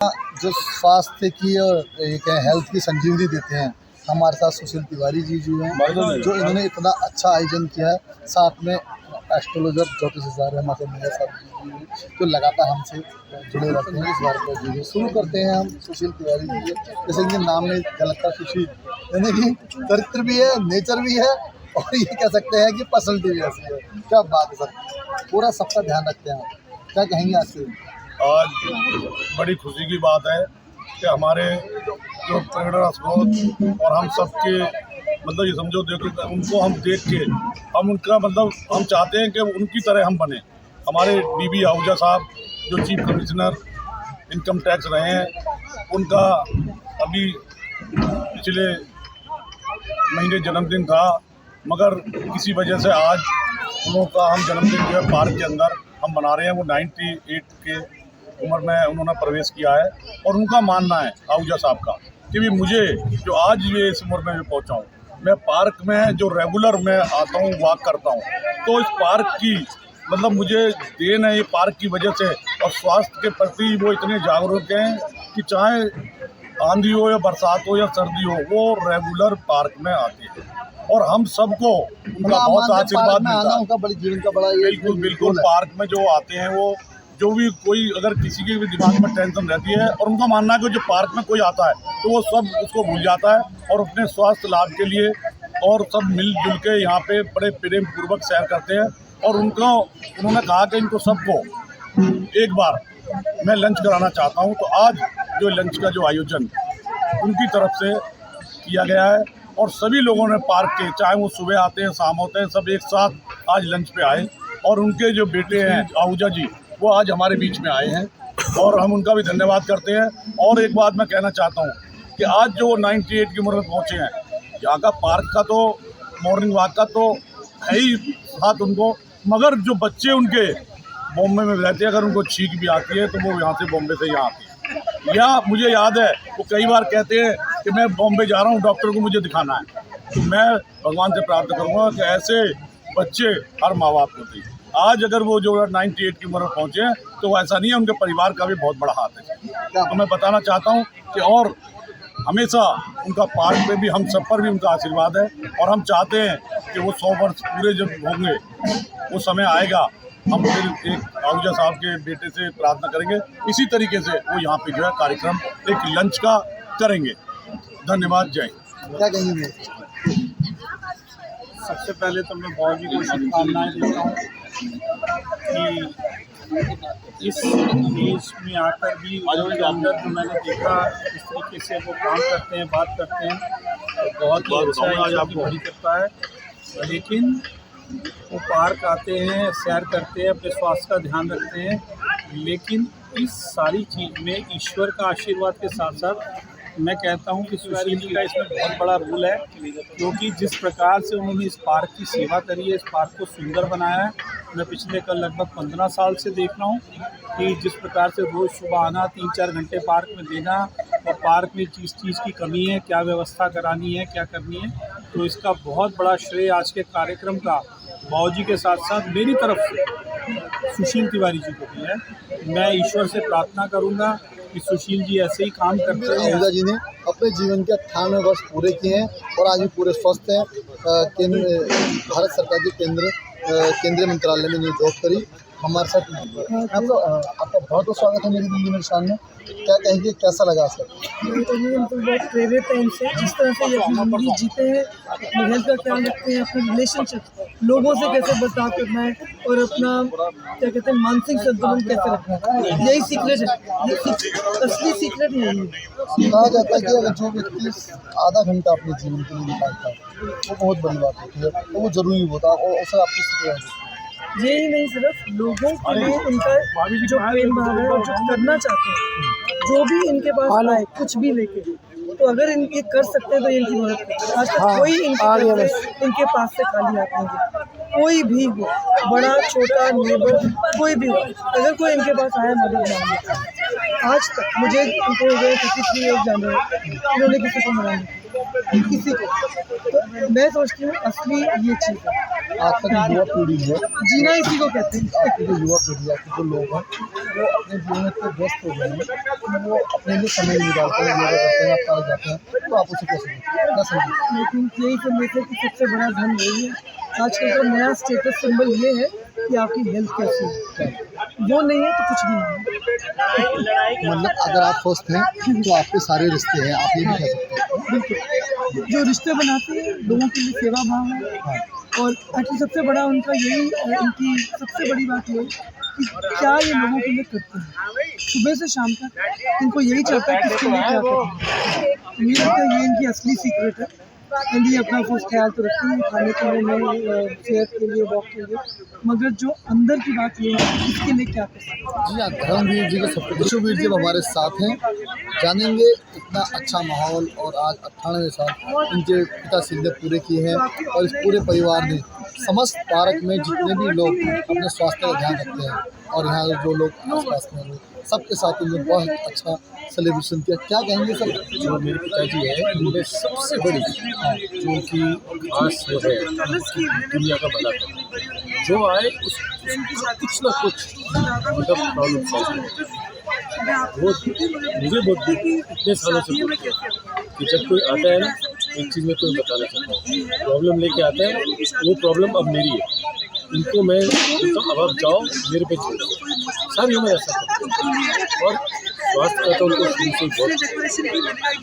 जो स्वास्थ्य की और हेल्थ की संजीवनी देते हैं, हमारे साथ सुशील तिवारी जी हैं, जो इन्होंने इतना अच्छा आयोजन किया है। साथ में एस्ट्रोलॉजर ज्योतिष आचार्य हमारे मेयर साहब जी, जो लगातार हमसे जुड़े रहते हैं। इस बार को जी शुरू करते हैं हम सुशील तिवारी जी, जैसे कि नाम में झलकता सुशील, यानी कि चरित्र भी है, नेचर भी है, और ये कह सकते हैं कि पर्सनलिटी भी ऐसी है। क्या बात है सर, पूरा सबका ध्यान रखते हैं। क्या कहेंगे आज से? आज बड़ी खुशी की बात है कि हमारे जो प्रेरणा स्रोत और हम सबके मतलब ये समझो देखो उनको हम देख के हम उनका मतलब हम चाहते हैं कि उनकी तरह हम बने। हमारे डीबी आहूजा साहब जो चीफ कमिश्नर इनकम टैक्स रहे हैं, उनका अभी पिछले महीने जन्मदिन था, मगर किसी वजह से आज उनका हम जन्मदिन जो है पार्क के अंदर हम मना रहे हैं। वो 98 के उम्र में उन्होंने प्रवेश किया है और उनका मानना है आहूजा साहब का कि भी मुझे जो आज ये इस उम्र में पहुंचा हूँ, मैं पार्क में जो रेगुलर मैं आता हूँ, वॉक करता हूँ, तो इस पार्क की मतलब मुझे देन है ये पार्क की वजह से। और स्वास्थ्य के प्रति वो इतने जागरूक हैं कि चाहे आंधी हो या बरसात हो या सर्दी हो, वो रेगुलर पार्क में आते हैं और हम सबको उनका बहुत आशीर्वाद मिलता है। बिल्कुल पार्क में जो आते हैं वो जो भी कोई अगर किसी के भी दिमाग में टेंशन रहती है, और उनका मानना है कि जो पार्क में कोई आता है तो वो सब उसको भूल जाता है और अपने स्वास्थ्य लाभ के लिए और सब मिलजुल के यहाँ पे बड़े प्रेम पूर्वक सैर करते हैं। और उन्होंने कहा कि इनको सबको एक बार मैं लंच कराना चाहता हूँ। तो आज जो लंच का जो आयोजन उनकी तरफ से किया गया है और सभी लोगों ने पार्क के, चाहे वो सुबह आते हैं शाम होते हैं, सब एक साथ आज लंच पे आए। और उनके जो बेटे हैं आहूजा जी, वो आज हमारे बीच में आए हैं और हम उनका भी धन्यवाद करते हैं। और एक बात मैं कहना चाहता हूँ कि आज जो 98 की उम्र में पहुँचे हैं, यहाँ का पार्क का तो मॉर्निंग वॉक का तो है ही साथ उनको, मगर जो बच्चे उनके बॉम्बे में रहते हैं, अगर उनको छींक भी आती है तो वो यहाँ से बॉम्बे से यहाँ आते हैं। या मुझे याद है वो कई बार कहते हैं कि मैं बॉम्बे जा रहा हूँ, डॉक्टर को मुझे दिखाना है। तो मैं भगवान से प्रार्थना करूँगा कि ऐसे बच्चे हर माँ बाप को दें। आज अगर वो जो 98 की उम्र में पहुँचे हैं तो ऐसा नहीं है, उनके परिवार का भी बहुत बड़ा हाथ है। तो मैं बताना चाहता हूँ कि और हमेशा उनका पार्क में भी हम सब पर भी उनका आशीर्वाद है और हम चाहते हैं कि वो 100 वर्ष पूरे जब होंगे वो समय आएगा, हम फिर एक आहूजा साहब के बेटे से प्रार्थना करेंगे इसी तरीके से वो यहाँ पे जो है कार्यक्रम एक लंच का करेंगे। धन्यवाद, जय। क्या कहेंगे? सबसे पहले तो मैं बाबू जी को शुभकामनाएं देता हूँ कि इस देश में आकर भी उनके अंदर जो मैंने देखा इस तरीके से वो काम करते हैं, बात करते हैं, तो बहुत ही अच्छा है, आपकी बड़ी कृपा है। लेकिन वो पार्क आते हैं, सैर करते हैं, अपने स्वास्थ्य का ध्यान रखते हैं, लेकिन इस सारी चीज़ में ईश्वर का आशीर्वाद के साथ साथ मैं कहता हूं कि सुशील जी का इसमें बहुत बड़ा रोल है, क्योंकि जिस प्रकार से उन्होंने इस पार्क की सेवा करी है, इस पार्क को सुंदर बनाया है। मैं पिछले लगभग 15 साल से देख रहा हूं कि जिस प्रकार से रोज़ सुबह आना, 3-4 घंटे पार्क में देना, और पार्क में जिस चीज़ की कमी है, क्या व्यवस्था करानी है, क्या करनी है, तो इसका बहुत बड़ा श्रेय आज के कार्यक्रम का बाबू जी के साथ साथ मेरी तरफ से सुशील तिवारी जी को भी है। मैं ईश्वर से प्रार्थना करूँगा कि सुशील जी ऐसे ही काम करते हैं। आहूजा जी ने अपने जीवन के 98 वर्ष पूरे किए हैं और आज भी पूरे स्वस्थ हैं। भारत सरकार के केंद्रीय मंत्रालय में जॉब करी। हमारे साथ आपका बहुत बहुत स्वागत है मेरी दिल्ली में शान में। क्या कहेंगे, कैसा लगा सर? हम तो बहुत प्रेरित है इनसे, जिस तरह से ये अपनी ज़िंदगी जीते हैं, अपनी हेल्थ का ख्याल रखते हैं, अपने रिलेशनशिप लोगों से कैसे बर्ताव करना है और अपना क्या कहते हैं मानसिक संतुलन कैसे रखना है, यही सीक्रेट है। ये असली सीक्रेट यही है। कहा जाता है कि अगर जो व्यक्ति आधा घंटा अपने जीवन के लिए निकालता है वो बहुत बड़ी बात होती है, तो वो ज़रूरी होता है। और उसे आपको यही नहीं, सिर्फ लोगों के लिए उनका जो प्रेम भाव है और जो करना चाहते हैं, जो भी इनके पास आए कुछ भी लेके, तो अगर इनके कर सकते हैं तो इनकी मदद करें। आज तक कोई इनके पास से खाली हाथ नहीं गया, कोई भी हो, बड़ा छोटा नेबर कोई भी हो, अगर कोई इनके पास आया मदद मांगने, आज तक मुझे इनको 53 ईयर्स जाने इन्होंने किसी को मना नहीं किसी को। तो मैं सोचती हूँ असली ये चीज़ है। आज तक युवा पीढ़ी है, जीना इसी को कहते हैं। आपकी जो युवा पीढ़ी है, आपके जो लोग हैं, वो अपने जीवन में इतने व्यस्त हो गए हैं कि वो अपने लिए समय नहीं निकालते हैं, योगा करते हैं, आप जाते हैं, तो आप उसे कैसे क्या समझें? लेकिन यही संदेश है कि सबसे बड़ा धन वही है। आजकल का नया स्टेटस सिंबल ये है कि आपकी हेल्थ कैसी है, वो नहीं है तो कुछ भी नहीं है। मतलब अगर आप स्वस्थ हैं तो आपके सारे रिश्ते हैं, आप ये भी कह सकते हैं। बिल्कुल, जो रिश्ते बनाते हैं लोगों के लिए सेवा भाव है। हाँ, और एक्चुअली सबसे बड़ा उनका यही उनकी सबसे बड़ी बात ये है कि क्या ये लोगों के लिए करते हैं, सुबह से शाम तक इनको यही चाहता है कि इसके लिए क्या करते हैं। मुझे लगता है ये इनकी असली सीक्रेट है। एंड ये अपना कुछ ख्याल तो रखते हैं खाने पीने में, सेहत के लिए, वॉक के लिए, मगर जो अंदर की बात ये है इसके लिए क्या कर सकते हैं। जी हाँ, धर्मवीर जी के सपुत्र विश्ववीर जी हमारे साथ हैं, जानेंगे इतना अच्छा माहौल। और आज 98 साल इनके पिताश्री ने पूरे किए हैं और इस पूरे परिवार ने समस्त पार्क में जितने भी लोग अपने स्वास्थ्य का ध्यान रखते हैं और यहाँ जो लोग आसपास में लोग सबके साथ इन्होंने बहुत अच्छा सेलिब्रेशन किया। क्या कहेंगे सर? जो मेरे पिताजी है उनमें सबसे बड़ी जो उनकी खास वो है दुनिया का भला करना, जो आए उसका कुछ ना कुछ मतलब प्रॉब्लम सॉल्व करना। वो मुझे बहुत इतने सालों से कि जब कोई आता है ना, एक चीज़ में कोई बताना चाहता हूँ, प्रॉब्लम लेके आता है, वो प्रॉब्लम अब मेरी है, इनको मैं तो अब आप जाओ मेरे पे छोड़ दो, सारी उम्र ऐसा करता हूँ। और स्वास्थ्य का तो उनको शुरू से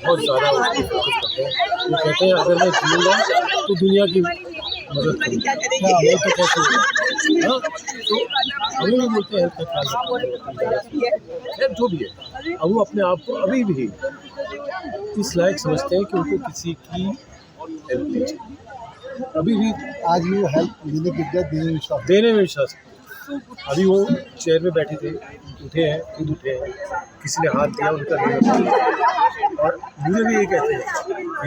बहुत ज़्यादा फोकस करते हैं। वो कहते हैं अगर मैं जीऊँगा तो दुनिया की मदद करूँगा, नहीं तो कैसे होगा। हाँ, तो हमें भी बोलते हैं हेल्थ का ख्याल रखना, खैर जो भी है। अब वो अपने आप को अभी भी इस लायक समझते हैं कि उनको किसी की हेल्प नहीं चाहिए, अभी भी आज भी वो हेल्प देने की देने में विश्वास है। देने में विश्वास है। अभी वो चेयर में बैठे थे, उठे हैं, खुद उठे हैं, किसी ने हाथ दिया उनका नहीं। और मुझे भी ये कहते हैं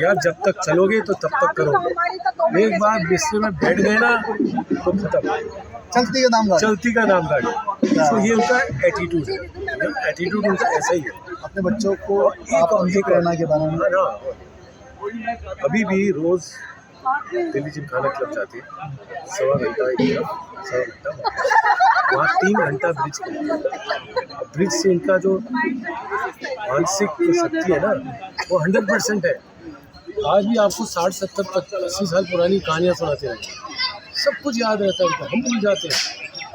यार जब तक चलोगे तो तब तक करोगे, एक बार बिस्तर में बैठ गए ना तो खत्म, चलती का नाम गाड़ी। चलती का नाम गाड़ी। तो ये उनका एटीट्यूड है, एटीट्यूड उनका ऐसा ही है। अपने बच्चों को आप उनकी प्रेरणा के बारे में अभी भी रोज़ दिल्ली जिमखाना क्लब जाते हैं, 1.25 घंटा एक तरफ, 1.25 घंटा वहाँ 3 घंटा ब्रिज के ब्रिज से उनका जो मानसिक जो शक्ति है ना वो 100% है। आज भी आपको 60, 70, 80 साल पुरानी कहानियाँ सुनाते हैं, सब कुछ याद रहता है उनको, हम भूल जाते हैं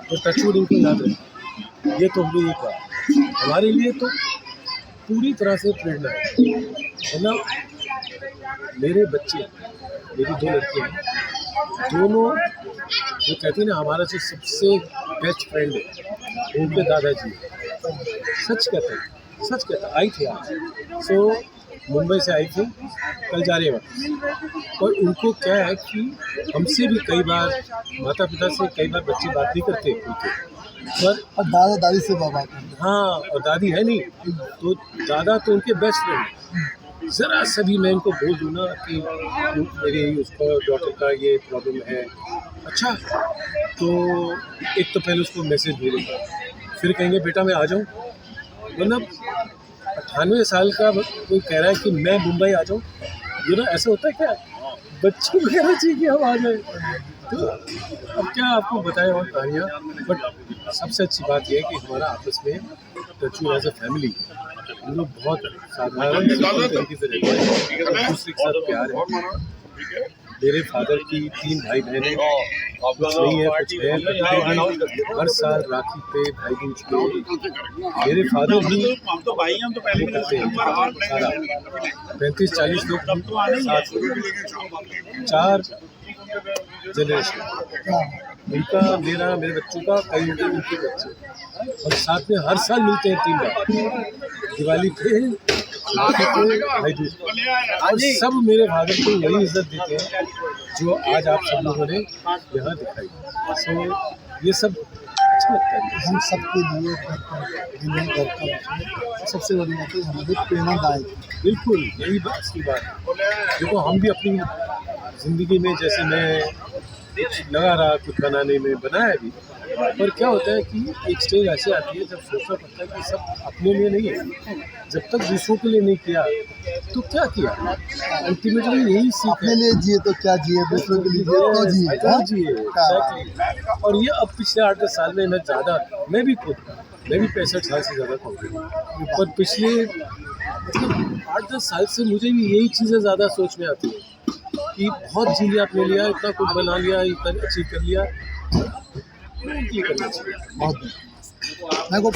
तो टचवुड इनको याद रहता है। ये तो हमने ये कहा हमारे लिए तो पूरी तरह से प्रेरणा है। मतलब मेरे बच्चे, मेरी 2 लड़कियाँ हैं, दोनों वो कहते हैं ना हमारा जो सबसे बेस्ट फ्रेंड है उनके दादाजी, सच कहते हैं, सच कहते हैं। आई थी आज, सो मुंबई से आई थी, कल जा रहे हैं। और उनको क्या है कि हमसे भी कई बार माता पिता से कई बार बच्चे बात नहीं करते पर और दादा दादी से बाबा करते हैं। हाँ, और दादी है नहीं, तो दादा तो उनके बेस्ट फ्रेंड है। ज़रा सभी मैं इनको बोल दूँ ना कि मेरी उसका डॉटर का ये प्रॉब्लम है, अच्छा तो एक तो पहले उसको मैसेज भेजेंगे, फिर कहेंगे बेटा मैं आ जाऊँ। मतलब 98 साल का कोई कह रहा है कि मैं मुंबई आ जाऊँ, ये ना ऐसा होता है क्या? बच्चों को कहना चाहिए कि हम आ जाए। तो अब क्या आपको बताएं और कहानियाँ, बट सबसे अच्छी बात यह है कि हमारा आपस में टचवुड एज अ फैमिली हम लोग बहुत साधारण तरीके से रहते हैं, एक दूसरे के साथ प्यार है। मेरे फादर की 3 भाई बहनें, कुछ नहीं है कुछ है, लेकिन हर साल राखी पे भाई दूज पे मेरे फादर ही वो करते हैं सारा 35-40 लोग साथ, 4 जनरेशन उनका, मेरे बच्चों का, कई उनके बच्चे, और साथ में हर साल मिलते हैं 3 बार, दिवाली पे, राखी पे, भाई दूज पे। और सब मेरे फादर को वही इज्जत देते हैं जो आज आप सब लोगों ने यहाँ दिखाई। सो ये सब अच्छा लगता है। हम सबके लिए दुनिया भर का सबसे बड़ी बात है हमारे प्रेरणादायक है। बिल्कुल यही असली बात है। देखो हम भी अपनी ज़िंदगी में, जैसे मैं कुछ लगा रहा कुछ बनाने में, बनाया भी, पर क्या होता है कि एक स्टेज ऐसे आती है जब सोचना पड़ता है कि सब अपने लिए नहीं है, जब तक दूसरों के लिए नहीं किया तो क्या किया। अल्टीमेटली यही सीख अपने लिए जिए तो क्या जिए, दूसरों के लिए जिए तो जिए, हाँ? exactly। और ये अब पिछले 8-10 साल में मैं भी 65 साल से ज़्यादा काउंटिंग, पर पिछले 8-10 साल से मुझे भी यही चीज़ें ज़्यादा सोच में आती है कि बहुत जी लिया अपने लिया, इतना कुछ बना लिया, इतना अचीव कर लिया, ये करना चाहिए। बहुत मेरे को